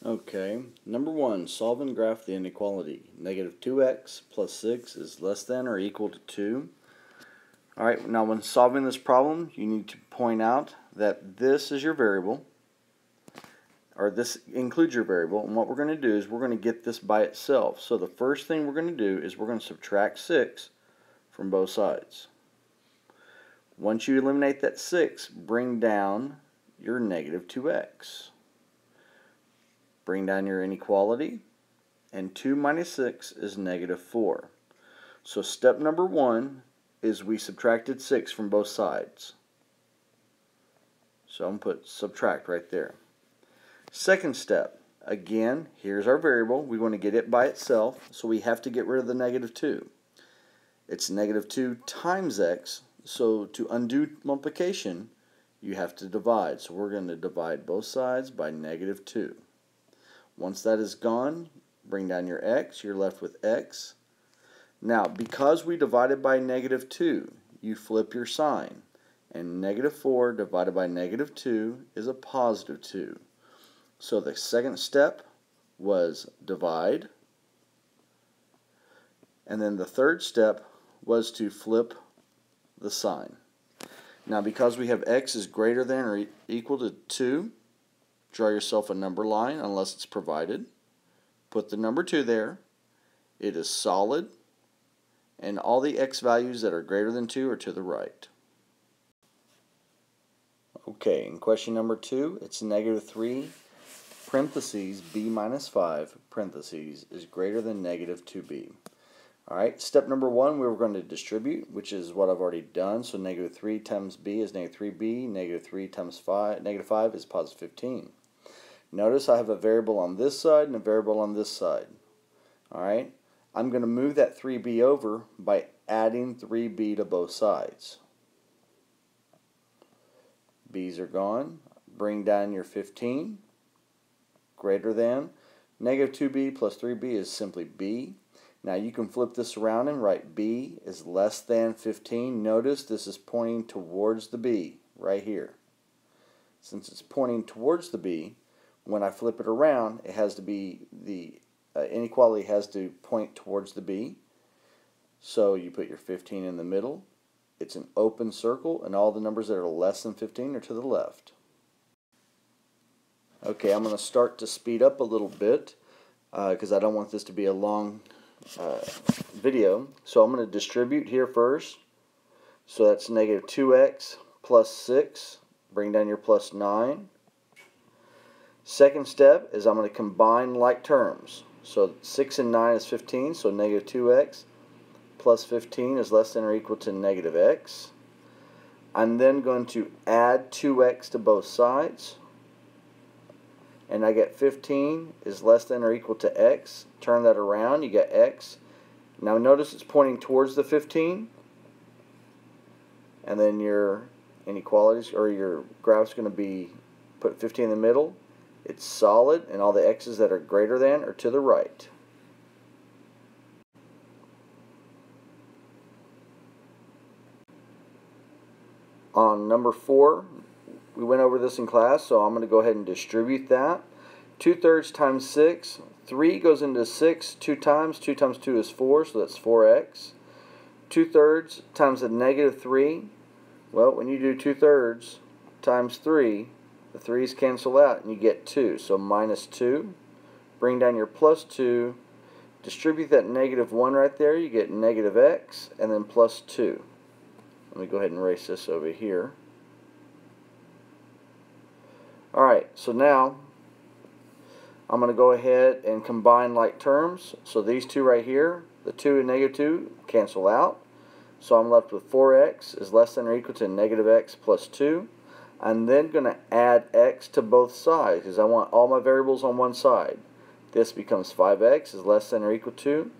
Okay, number one, solve and graph the inequality. Negative 2x plus 6 is less than or equal to 2. Alright, now when solving this problem, you need to point out that this is your variable, or this includes your variable, and what we're going to do is we're going to get this by itself. So the first thing we're going to do is we're going to subtract 6 from both sides. Once you eliminate that 6, bring down your negative 2x. Bring down your inequality, and 2 minus 6 is negative 4. So step number one is we subtracted 6 from both sides. So I'm going to put subtract right there. Second step, again, here's our variable. We want to get it by itself, so we have to get rid of the negative 2. It's negative 2 times x, so to undo multiplication, you have to divide. So we're going to divide both sides by negative 2. Once that is gone, bring down your x, you're left with x. Now, because we divided by negative 2, you flip your sign. And negative 4 divided by negative 2 is a positive 2. So the second step was divide. And then the third step was to flip the sign. Now, because we have x is greater than or equal to 2, draw yourself a number line unless it's provided. Put the number 2 there. It is solid. And all the x values that are greater than 2 are to the right. Okay, in question number 2, it's negative 3, parentheses, b minus 5, parentheses, is greater than negative 2b. Alright, step number 1, we were going to distribute, which is what I've already done. So negative 3 times b is negative 3b, negative 3 times 5, negative 5 is positive 15. Notice I have a variable on this side and a variable on this side. Alright, I'm going to move that 3b over by adding 3b to both sides. B's are gone. Bring down your 15, greater than. Negative 2b plus 3b is simply b. Now you can flip this around and write b is less than 15. Notice this is pointing towards the b right here. Since it's pointing towards the b, when I flip it around, it has to be the inequality has to point towards the b. So you put your 15 in the middle. It's an open circle, and all the numbers that are less than 15 are to the left. Okay, I'm going to start to speed up a little bit because I don't want this to be a long video. So I'm going to distribute here first. So that's negative 2x plus 6. Bring down your plus 9. Second step is I'm going to combine like terms. So 6 and 9 is 15, so negative 2x plus 15 is less than or equal to negative x. I'm then going to add 2x to both sides. And I get 15 is less than or equal to x. Turn that around, you get x. Now notice it's pointing towards the 15. And then your inequalities, or your graph's going to be, put 15 in the middle. It's solid, and all the x's that are greater than are to the right. On number 4, we went over this in class, so I'm going to go ahead and distribute that. 2/3 times 6, 3 goes into 6 2 times. 2 times 2 is 4, so that's 4x. 2/3 times a negative 3, well, when you do 2/3 times 3, the 3's cancel out and you get 2, so minus 2. Bring down your plus 2. Distribute that negative 1 right there, you get negative x, and then plus 2. Let me go ahead and erase this over here. Alright, so now I'm going to go ahead and combine like terms. So these two right here, the 2 and negative 2, cancel out. So I'm left with 4x is less than or equal to negative x plus 2. I'm then going to add x to both sides because I want all my variables on one side. This becomes 5x is less than or equal to,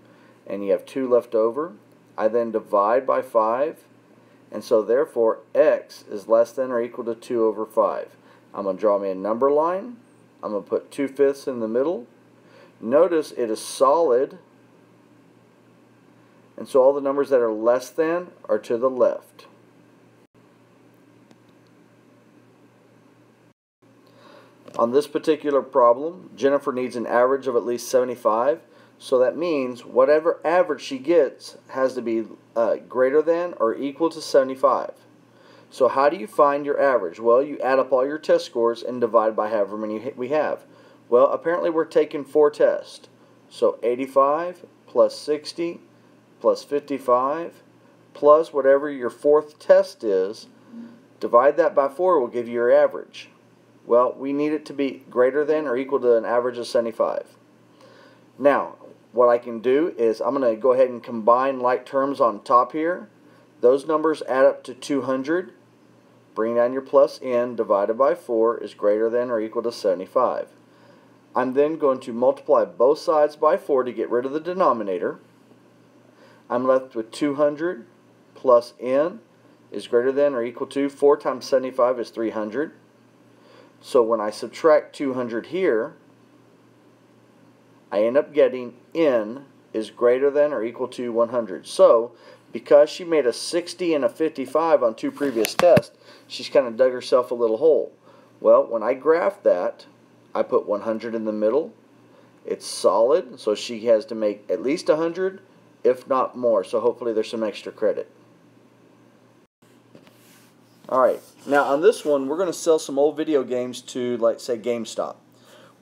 and you have 2 left over. I then divide by 5, and so therefore x is less than or equal to 2 over 5. I'm going to draw me a number line. I'm going to put 2/5 in the middle. Notice it is solid, and so all the numbers that are less than are to the left. On this particular problem, Jennifer needs an average of at least 75. So that means whatever average she gets has to be greater than or equal to 75. So how do you find your average? Well, you add up all your test scores and divide by however many we have. Well, apparently we're taking 4 tests. So 85 plus 60 plus 55 plus whatever your 4th test is, divide that by 4 will give you your average. Well, we need it to be greater than or equal to an average of 75. Now, what I can do is I'm going to go ahead and combine like terms on top here. Those numbers add up to 200. Bring down your plus n divided by 4 is greater than or equal to 75. I'm then going to multiply both sides by 4 to get rid of the denominator. I'm left with 200 plus n is greater than or equal to 4 times 75 is 300. So when I subtract 200 here, I end up getting n is greater than or equal to 100. So because she made a 60 and a 55 on 2 previous tests, she's kind of dug herself a little hole. Well, when I graph that, I put 100 in the middle. It's solid, so she has to make at least 100, if not more. So hopefully there's some extra credit. Alright, now on this one, we're going to sell some old video games to, like, say, GameStop.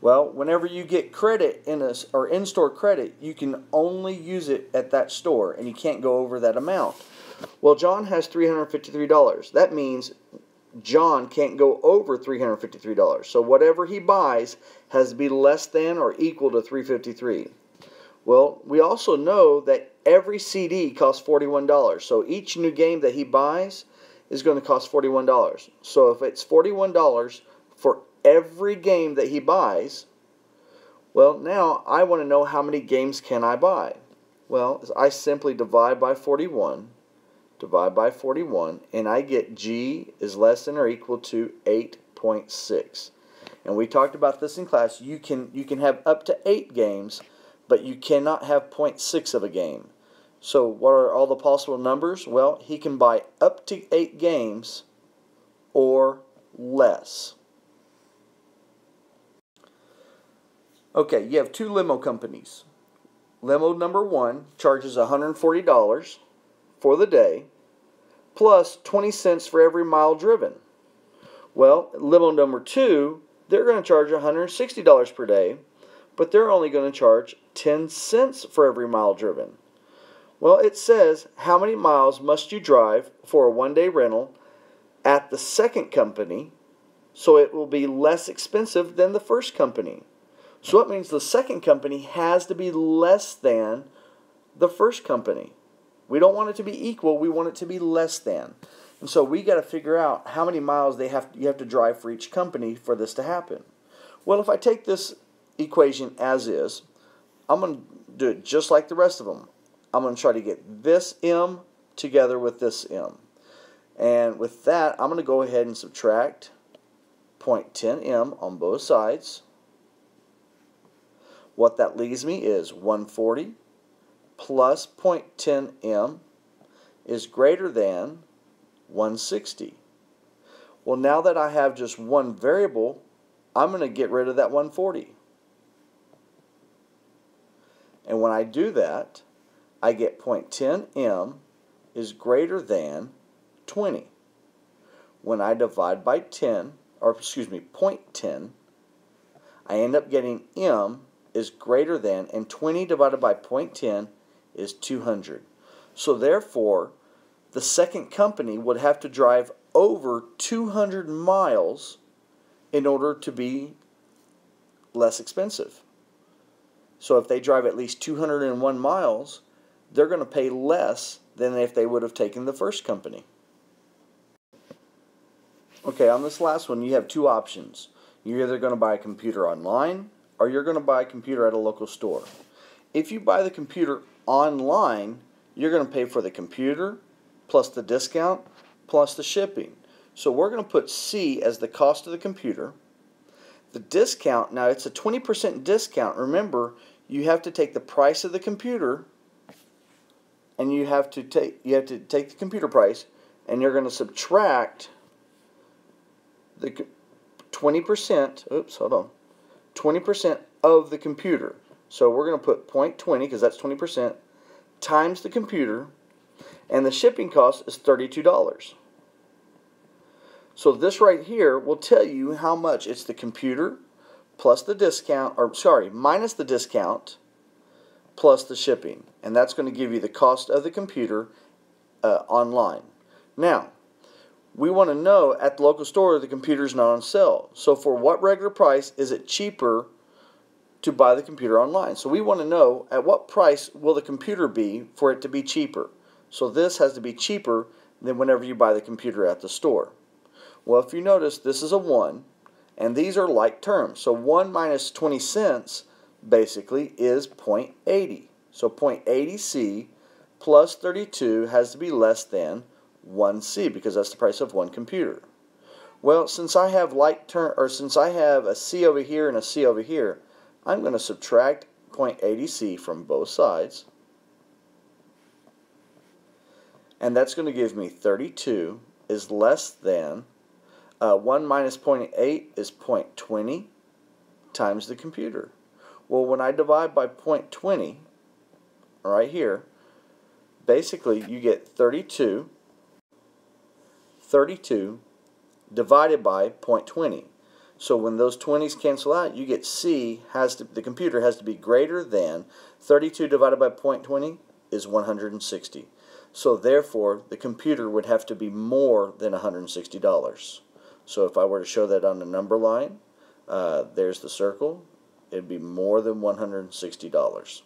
Well, whenever you get credit or in-store credit, you can only use it at that store, and you can't go over that amount. Well, John has $353. That means John can't go over $353. So whatever he buys has to be less than or equal to $353. Well, we also know that every CD costs $41. So each new game that he buys is going to cost $41. So if it's $41 for every game that he buys, well, now I want to know how many games can I buy. Well, I simply divide by 41, and I get G is less than or equal to 8.6. And we talked about this in class. You can have up to 8 games, but you cannot have 0.6 of a game. So what are all the possible numbers? Well, he can buy up to 8 games or less. Okay, you have 2 limo companies. Limo number 1 charges $140 for the day, plus 20 cents for every mile driven. Well, limo number 2, they're going to charge $160 per day, but they're only going to charge 10 cents for every mile driven. Well, it says, how many miles must you drive for a one-day rental at the second company so it will be less expensive than the first company? So it means the second company has to be less than the first company. We don't want it to be equal, we want it to be less than. And so we got to figure out how many miles you have to drive for each company for this to happen. Well, if I take this equation as is, I'm going to do it just like the rest of them. I'm going to try to get this m together with this m. And with that, I'm going to go ahead and subtract 0.10m on both sides. What that leaves me is 140 plus 0.10m is greater than 160. Well, now that I have just one variable, I'm going to get rid of that 140. And when I do that, I get 0.10m is greater than 20. When I divide by 10, or excuse me, 0.10, I end up getting m is greater than, and 20 divided by 0.10 is 200. So therefore, the second company would have to drive over 200 miles in order to be less expensive. So if they drive at least 201 miles, they're going to pay less than if they would have taken the first company. Okay, on this last one, you have 2 options. You're either going to buy a computer online, or you're going to buy a computer at a local store. If you buy the computer online, you're going to pay for the computer, plus the discount, plus the shipping. So we're going to put C as the cost of the computer. The discount, now it's a 20% discount. Remember, you have to take the price of the computer, and you have to take the computer price, and you're going to subtract the 20%, oops, hold on, 20% of the computer. So we're going to put 0.20, because that's 20%, times the computer, and the shipping cost is $32. So this right here will tell you how much it's the computer plus the discount, or sorry, minus the discount plus the shipping. And that's going to give you the cost of the computer online. Now, we want to know at the local store the computer is not on sale. So for what regular price is it cheaper to buy the computer online? So we want to know at what price will the computer be for it to be cheaper. So this has to be cheaper than whenever you buy the computer at the store. Well, if you notice, this is a 1, and these are like terms. So 1 minus 20 cents basically is 0.80. So 0.80 C plus 32 has to be less than 1 C, because that's the price of one computer. Well, since I have since I have a C over here and a C over here, I'm going to subtract 0.80 C from both sides, and that's going to give me 32 is less than 1 minus 0.8 is 0.20 times the computer. Well, when I divide by 0.20 right here, basically you get 32 divided by 0.20. So when those 20s cancel out, you get the computer has to be greater than 32 divided by 0.20 is 160. So therefore, the computer would have to be more than $160. So if I were to show that on the number line, there's the circle, it'd be more than $160.